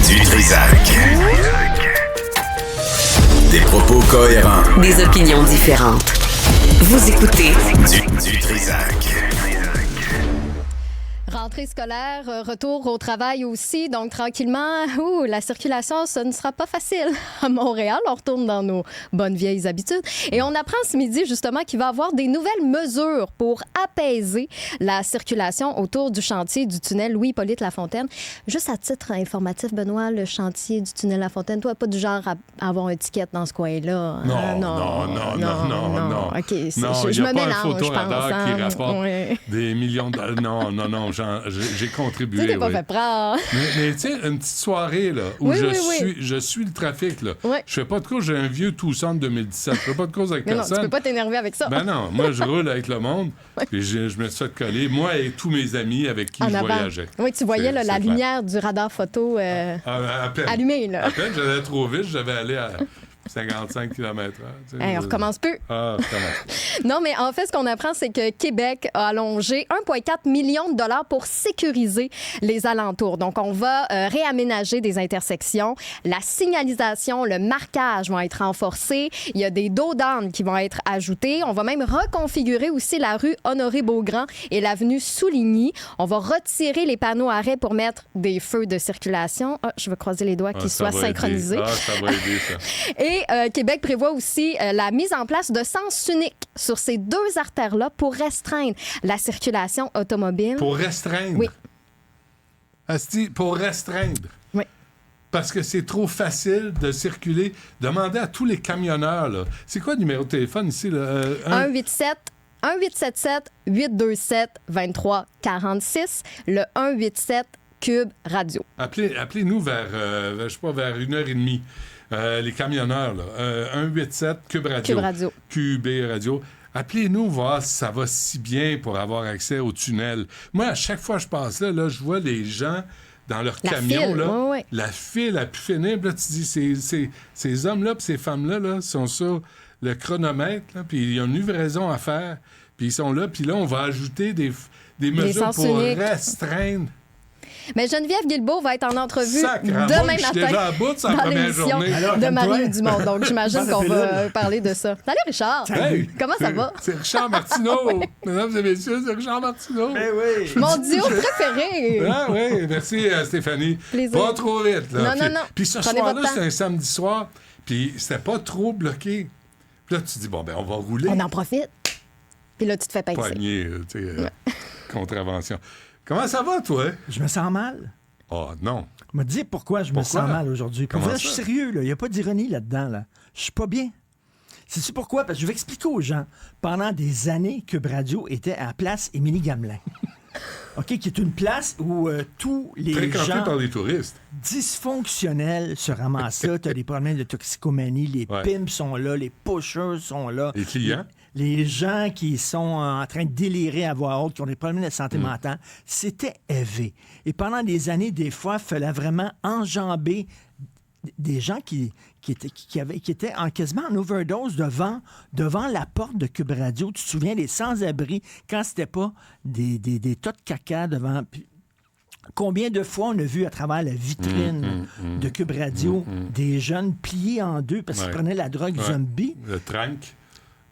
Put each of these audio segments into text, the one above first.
Du Trisac. Des propos cohérents. Des opinions différentes. Vous écoutez Du Trisac. Rentrée scolaire, retour au travail aussi. Donc, tranquillement, la circulation, ça ne sera pas facile à Montréal. On retourne dans nos bonnes vieilles habitudes. Et on apprend ce midi, justement, qu'il va y avoir des nouvelles mesures pour apaiser la circulation autour du chantier du tunnel Louis-Hippolyte Lafontaine. Juste à titre informatif, Benoît, le chantier du tunnel Lafontaine, toi, pas du genre à avoir un ticket dans ce coin-là. Non. OK, Non, je me il n'y a pas un mélange, je pense. photoradar qui rapporte Ouais. des millions de... Non, j'ai contribué. Tu t'es pas oui. fait prendre. Mais tu sais, une petite soirée là, où je suis le trafic, là. Oui. Je fais pas de cause, j'ai un vieux Tucson de 2017. Je fais pas de cause avec Mais non, personne. tu peux pas t'énerver avec ça. Ben non, moi, je roule avec le monde, puis je me suis fait coller, moi et tous mes amis avec qui En je avant. voyageais. Oui, tu voyais là, C'est la clair. lumière du radar photo À peine. allumée. Là. À peine, j'allais trop vite, j'avais allé à 55 km/h. Tu sais. Hey, on recommence plus. Ah, je recommence. Non, mais en fait, ce qu'on apprend, c'est que Québec a allongé 1,4 million de dollars pour sécuriser les alentours. Donc, on va réaménager des intersections. La signalisation, le marquage vont être renforcés. Il y a des dos d'âne qui vont être ajoutés. On va même reconfigurer aussi la rue Honoré-Beaugrand et l'avenue Souligny. On va retirer les panneaux arrêts pour mettre des feux de circulation. Ah, je vais croiser les doigts qu'ils soient synchronisés. Ça va aider, ça. Et Québec prévoit aussi la mise en place de sens unique sur ces deux artères-là pour restreindre la circulation automobile. Pour restreindre? Oui. Asti, pour restreindre? Oui. Parce que c'est trop facile de circuler. Demandez à tous les camionneurs, là. C'est quoi le numéro de téléphone ici, là? 1-877-827-2346, le 187 Cube Radio. Appelez-nous vers 1h30. Les camionneurs, là. 187 Cube Radio. Cube Radio. QB Radio. Appelez-nous voir si ça va si bien pour avoir accès au tunnel. Moi, à chaque fois que je passe là, je vois les gens dans leur La camion, file, là, ouais. la file la plus pénible. Là, tu dis, ces hommes-là et ces femmes-là là, sont sur le chronomètre, là, puis ils ont une livraison à faire, puis ils sont là, puis là, on va ajouter des mesures sens pour uniques. restreindre. Mais Geneviève Guilbeault va être en entrevue Sacrément, demain je suis matin déjà à bout de sa dans première l'émission journée. Alors, de calme-toi. Marie Dumont. Donc, j'imagine Bonne qu'on va pilule. parler de ça. Salut, Richard. Hey, Comment ça va? C'est Richard Martineau. Mesdames et messieurs, c'est Richard Martineau. Ben oui. Mon duo préféré. Ah oui, merci Stéphanie. Plaisir. Pas trop vite. Là. Non. Puis ce Prenez soir-là, votre temps. c'était un samedi soir, puis c'était pas trop bloqué. Puis là, tu te dis, bon, ben on va rouler. On en profite. Puis là, tu te fais pincer. Poignée, tu sais, contravention. Comment ça va, toi? Je me sens mal. Oh, non. Je me dis pourquoi je me Pourquoi? sens mal aujourd'hui. Pour Comment vrai, je suis ça? sérieux, là. Il n'y a pas d'ironie là-dedans, là. Je suis pas bien. Sais-tu pourquoi? Parce que je vais expliquer aux gens. Pendant des années, Cube Radio était à la place Émilie-Gamelin. OK, qui est une place où tous les Fréquenté gens par les touristes. dysfonctionnels se ramassent là. Tu as des problèmes de toxicomanie, les Ouais. pimps sont là, les pushers sont là. Les clients. Les gens qui sont en train de délirer à voix haute, qui ont des problèmes de santé mentale, c'était élevé. Et pendant des années, des fois, il fallait vraiment enjamber des gens qui étaient quasiment en overdose devant la porte de Cube Radio. Tu te souviens, les sans-abri, quand c'était pas des tas de caca devant... Puis, combien de fois on a vu à travers la vitrine de Cube Radio des jeunes pliés en deux parce qu'ils Ouais. prenaient la drogue Ouais. zombie? Le trank.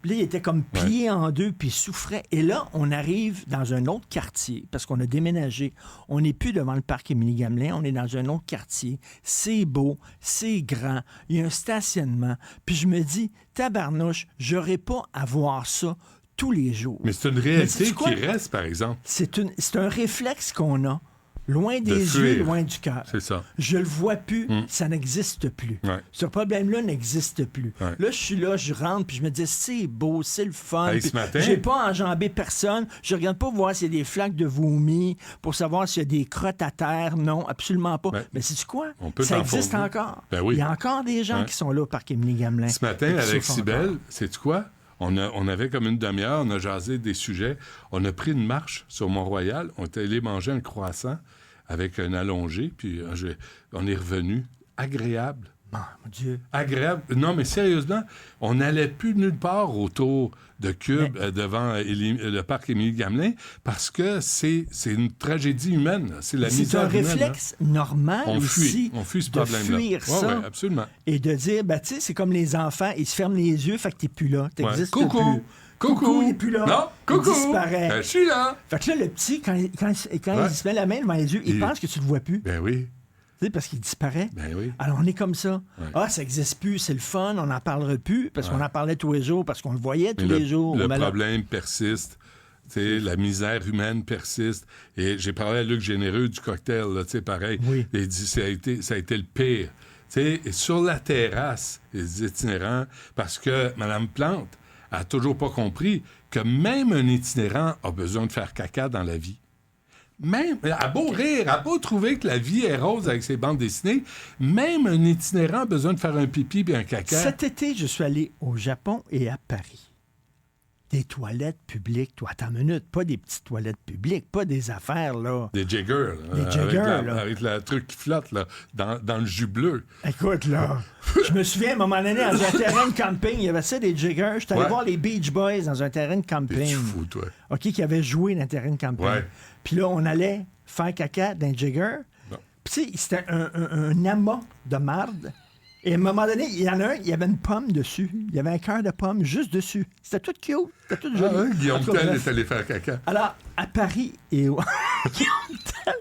Puis là, il était comme plié en deux, puis il souffrait. Et là, on arrive dans un autre quartier, parce qu'on a déménagé. On n'est plus devant le parc Émilie-Gamelin, on est dans un autre quartier. C'est beau, c'est grand, il y a un stationnement. Puis je me dis, tabarnouche, j'aurais pas à voir ça tous les jours. Mais c'est une Mais réalité sais-tu quoi? qui reste, par exemple. C'est un réflexe qu'on a. Loin des fuir. yeux, loin du cœur. C'est ça. Je le vois plus, ça n'existe plus. Ouais. Ce problème-là n'existe plus. Ouais. Là, je suis là, je rentre, puis je me dis, c'est beau, c'est le fun. Hey, Puis ce matin- j'ai pas enjambé personne. Je regarde pas voir s'il y a des flaques de vomi, pour savoir s'il y a des crottes à terre. Non, absolument pas. Ouais. Mais sais-tu quoi? On peut Ça t'en existe fourrer. encore. Ben oui. Il y a encore des gens Ouais. qui sont là au parc Émilie-Gamelin. Ce matin, et qui avec souffrent Cybèle, encore. sais-tu quoi? On avait comme une demi-heure, on a jasé des sujets. On a pris une marche sur Mont-Royal. On est allé manger un croissant avec un allongé, puis on est revenu agréable, Mon Dieu. Agréable. Non, mais sérieusement, on n'allait plus nulle part autour de Cube devant le parc Émilie-Gamelin parce que c'est une tragédie humaine. Là. C'est la C'est misère un humaine. réflexe normal On aussi fuit ce de problème-là. fuir Ouais, ça. ouais, absolument. Et de dire, tu sais, c'est comme les enfants, ils se ferment les yeux, fait que t'es plus là. Ouais. T'existes Coucou! plus. Coucou! il est plus là. Non, Il coucou! disparaît. Je suis là! Fait que là, le petit, quand Ouais. il se met la main devant les yeux, il pense que tu le vois plus. Ben oui, Tu sais, parce qu'il disparaît. ben oui. Alors, on est comme ça. Ouais. Ah, ça n'existe plus, c'est le fun, on n'en parlera plus, parce qu'on en parlait tous les jours, parce qu'on le voyait tous Mais les jours. Le Mais là- problème persiste. T'sais, la misère humaine persiste. Et j'ai parlé à Luc Généreux du cocktail, là, pareil. Oui. Il dit ça a été le pire. Et sur la terrasse, les itinérants, parce que Mme Plante a toujours pas compris que même un itinérant a besoin de faire caca dans la vie. Même, elle a beau rire, elle a beau trouver que la vie est rose avec ses bandes dessinées, même un itinérant a besoin de faire un pipi et un caca. Cet été, je suis allé au Japon et à Paris. Des toilettes publiques, toi, attends une minute, pas des petites toilettes publiques, pas des affaires, là. Des Jaggers, Des avec, Jaggers, la, là. avec le truc qui flotte là, dans le jus bleu. Écoute, là, je me souviens, à un moment donné, dans un terrain de camping, il y avait ça, des jiggers. J'étais allé Ouais. voir les Beach Boys dans un terrain de camping. T'es fou, toi. OK, qui avait joué dans un terrain de camping. Ouais. Puis là, on allait faire caca dans un jigger. Bon. Puis tu sais, c'était un amas de marde. Et à un moment donné, il y en a un, il y avait une pomme dessus. Il y avait un cœur de pomme juste dessus. C'était tout cute. C'était tout joli. Ah, ouais, Guillaume En tout cas, Tell bref. est allé faire caca. Alors, à Paris et au... Guillaume Tell.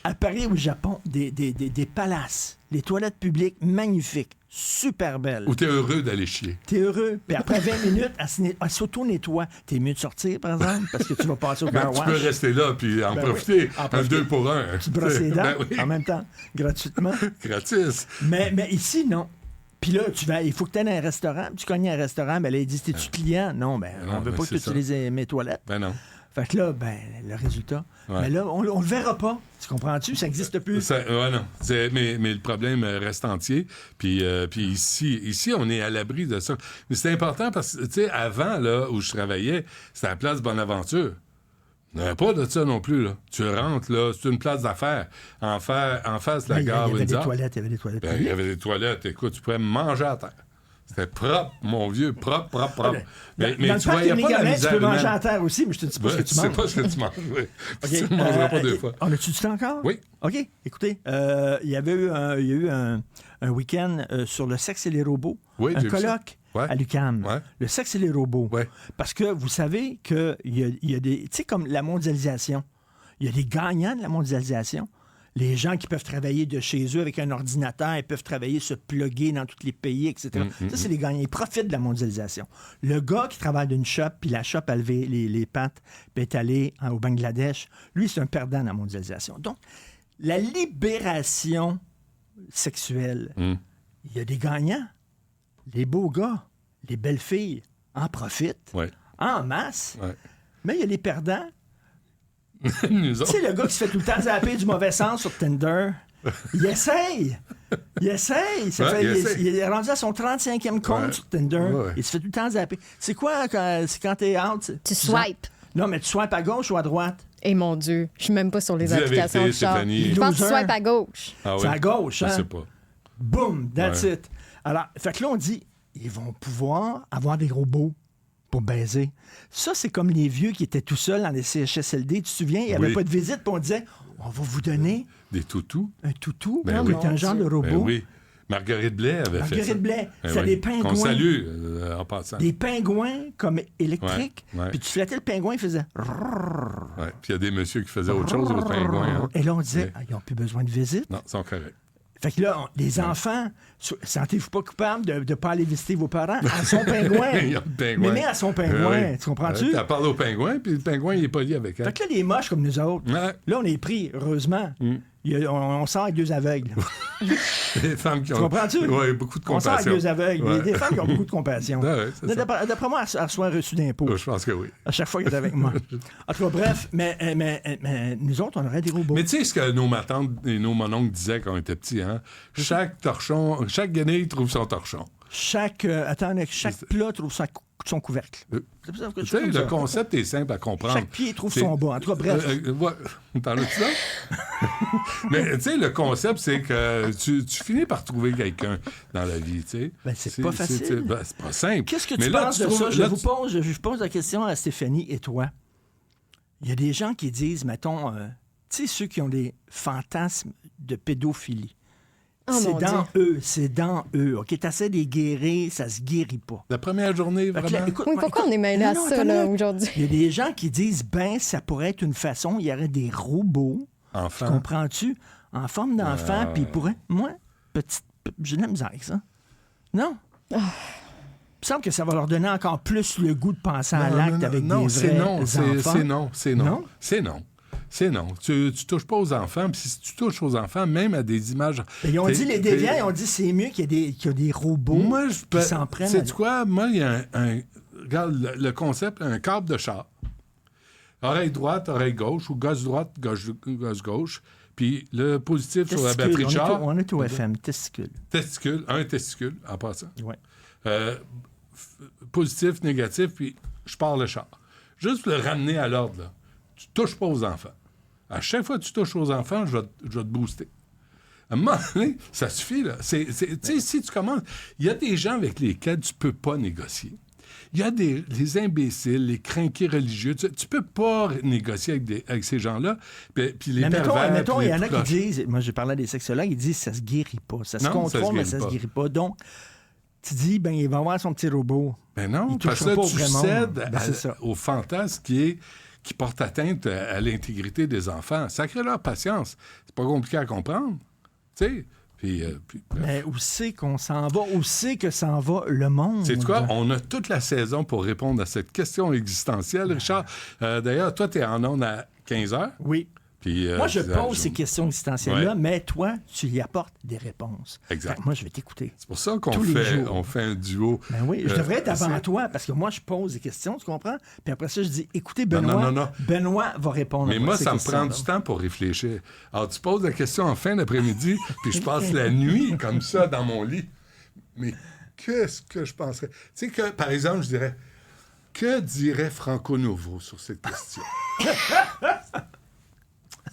À Paris et au Japon, des palaces, les toilettes publiques magnifiques, super belles. Ou t'es heureux d'aller chier. T'es heureux. Puis après 20 minutes, elle s'auto-nettoie. T'es mieux de sortir, par exemple, parce que tu vas passer au car Tu wash. peux rester là puis en Ben profiter. oui, en Un profiter. 2 pour 1. Tu te brosses les dents Ben oui, en même temps, gratuitement. gratis. Mais ici, non. Puis là, il faut que tu ailles dans un restaurant. Tu cognes à un restaurant. Ben là, il dit, t'es-tu client? Non, non, on veut ben pas que c'est tu utilises mes toilettes. Ben non. Fait que là, le résultat. Ouais. Mais là, on le verra pas. Tu comprends-tu? Ça n'existe plus. Ouais, non. Mais le problème reste entier. Puis ici, on est à l'abri de ça. Mais c'est important parce que, tu sais, avant, là, où je travaillais, c'était la place Bonaventure. Il n'y avait pas de ça non plus, là. Tu rentres, là, c'est une place d'affaires. En face de la Ben, gare il y avait des Windsor. toilettes. Il y avait des toilettes. Ben, il y avait des toilettes. Écoute, tu pouvais manger à terre. C'était propre, mon vieux. Propre. Mais dans le tu parc voyais pas la Émilie-Gamelin, misère tu peux manger humaine. à terre aussi, mais je te dis pas ce que Ouais, tu sais manges. pas ce que tu manges, oui. OK. Tu ne mangeras pas deux fois. On a-tu du temps encore? Oui. OK. Écoutez, il y a eu un week-end sur le sexe et les robots. Oui, un j'ai vu ça. colloque Ouais. à l'UQAM. Ouais. Le sexe et les robots. Ouais. Parce que vous savez qu'il y a des... Tu sais, comme la mondialisation, il y a des gagnants de la mondialisation. Les gens qui peuvent travailler de chez eux avec un ordinateur, ils peuvent travailler, se plugger dans tous les pays, etc. Ça, c'est les gagnants. Ils profitent de la mondialisation. Le gars qui travaille d'une shop, puis la shop a levé les pattes, puis est allé au Bangladesh, lui, c'est un perdant dans la mondialisation. Donc, la libération sexuelle, il y a des gagnants. Les beaux gars, les belles filles en profitent Ouais. en masse. Ouais. Mais il y a les perdants. Nous Tu autres. sais, le gars qui se fait tout le temps zapper du mauvais sens sur Tinder, il essaye. Il essaye. Ouais, il essaye. Il est rendu à son 35e compte Ouais. sur Tinder. Ouais. Il se fait tout le temps zapper. C'est quoi c'est quand t'es out? Tu swipes. Non, mais tu swipes à gauche ou à droite? Et mon Dieu, je suis même pas sur les Dis la applications vérité, de char. Stéphanie. Je pense que tu Loser. swipes à gauche. Ah C'est oui? à gauche, Je hein? sais pas. Boom, that's Ouais. it. Alors, fait que là, on dit, ils vont pouvoir avoir des robots pour baiser. Ça, c'est comme les vieux qui étaient tout seuls dans les CHSLD. Tu te souviens, il n'y avait Oui. pas de visite, puis on disait, on va vous donner Des toutous? un toutou, Ben qui oui. est un genre de robot. Ben oui. Marguerite Blais avait fait ça. Marguerite Blais, Ben c'est oui. des pingouins. Qu'on salue en passant. Des pingouins comme électriques. Ouais, ouais. Puis tu flattais le pingouin, il faisait... Ouais. Puis il y a des messieurs qui faisaient autre chose aux pingouins. Hein? Et là, on disait, Ouais. ils n'ont plus besoin de visite. Non, ils sont corrects. Fait que là, les enfants, sentez-vous pas coupable de ne pas aller visiter vos parents à son pingouin. Il y a le pingouin. Mais à son pingouin, Oui. tu comprends-tu? Tu parles au pingouin, puis le pingouin, il est poli avec elle. Fait que là, les moches comme nous autres, Ouais. là, on est pris, heureusement. On sort avec deux aveugles. Les femmes qui ont... Tu comprends-tu? Oui, beaucoup de On sort avec compassion. deux aveugles. Ouais. Des femmes qui ont beaucoup de compassion. Ouais, ouais, c'est ça. D'après moi, elle reçoit un reçu d'impôt. Je pense que oui. À chaque fois qu'elle est avec moi. En tout cas, bref, mais nous autres, on aurait des robots. Mais tu sais ce que nos matantes et nos mononcles disaient quand on était petits, hein? Chaque torchon, chaque guenille trouve son torchon. Chaque plat trouve sa son couvercle. C'est pour ça que Tu je sais, fais le comme ça. concept est simple à comprendre. Chaque pied trouve C'est- son bas. En tout cas, bref. Ouais. T'en as-tu ça? Mais tu sais, le concept, c'est que tu finis par trouver quelqu'un dans la vie, tu sais. Ben, c'est pas facile. C'est pas simple. Qu'est-ce que Mais tu là, penses de trouves- ça? là, Je pose la question à Stéphanie et toi. Il y a des gens qui disent, mettons, tu sais, ceux qui ont des fantasmes de pédophilie. Oh, mon C'est dans eux. OK, t'essaies de les guérir, ça se guérit pas. La première journée, Fait que là, vraiment. écoute, Oui, pourquoi on est mêlé à ça, attends, là, là. aujourd'hui? Il y a des gens qui disent, ben, ça pourrait être une façon, il y aurait des robots, Enfant. comprends-tu, en forme d'enfant, puis ils pourraient... Moi, j'ai de la misère avec ça. Non? Il me semble que ça va leur donner encore plus le goût de penser à l'acte avec des vrais c'est non, enfants. c'est non, c'est non. Non? C'est non. C'est non. Tu touches pas aux enfants, puis si tu touches aux enfants, même à des images... Et ils ont dit, les déviants, ils ont dit c'est mieux qu'il y a des robots Moi, qui s'en prennent. sais-tu quoi? Moi, il y a regarde, le concept, un câble de char. Oreille droite, oreille gauche, ou gosse droite, gosse gauche. Puis le positif sur la batterie de char. On est au FM, testicule. Testicule, un testicule, en passant. Ouais. Positif, négatif, puis je pars le char. Juste pour le ramener à l'ordre, là. Tu touches pas aux enfants. À chaque fois que tu touches aux enfants, je vais te booster. À un moment donné, ça suffit, là. Tu sais, si tu commences... Il y a des gens avec lesquels tu peux pas négocier. Il y a les imbéciles, les crinqués religieux. Tu peux pas négocier avec ces gens-là. Puis les Mais pervers... mettons, puis il y les en a qui proches. disent, moi j'ai parlé à des sexologues, ils disent ça se guérit pas. Ça se Non, contrôle, ça se mais guérit ça se pas. guérit pas. Donc, tu dis, ben il va avoir son petit robot. Ben non, Il parce touchera que pas là, au tu vrai monde. cèdes Ben, c'est ça. au fantasme qui porte atteinte à l'intégrité des enfants. Sacrez leur patience. C'est pas compliqué à comprendre. Tu sais? Puis, bref. Mais où c'est qu'on s'en va? Où c'est que s'en va le monde? C'est quoi? On a toute la saison pour répondre à cette question existentielle, Richard. D'ailleurs, toi, tu es en onde à 15h. Oui. Puis, Moi, je tu- pose ces questions existentielles-là, Ouais. mais toi, tu y apportes des réponses. Exact. Fait que moi, je vais t'écouter. C'est pour ça qu'on Tous les jours. on fait un duo. Ben oui, je devrais être avant c'est- toi, parce que moi, je pose des questions, tu comprends? Puis après ça, je dis, écoutez, Non, Benoît, non. Benoît va répondre Mais à moi, ces ça me prend questions-là. du temps pour réfléchir. Alors, tu poses la question en fin d'après-midi, puis je passe la nuit comme ça dans mon lit. Mais qu'est-ce que je penserais? Tu sais que, par exemple, je dirais, que dirait Franco Novo sur cette question?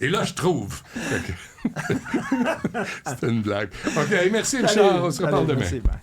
Et là, je trouve. Fait que- C'était une blague. OK, merci, Richard. On se reparle Allez, demain. merci, bye.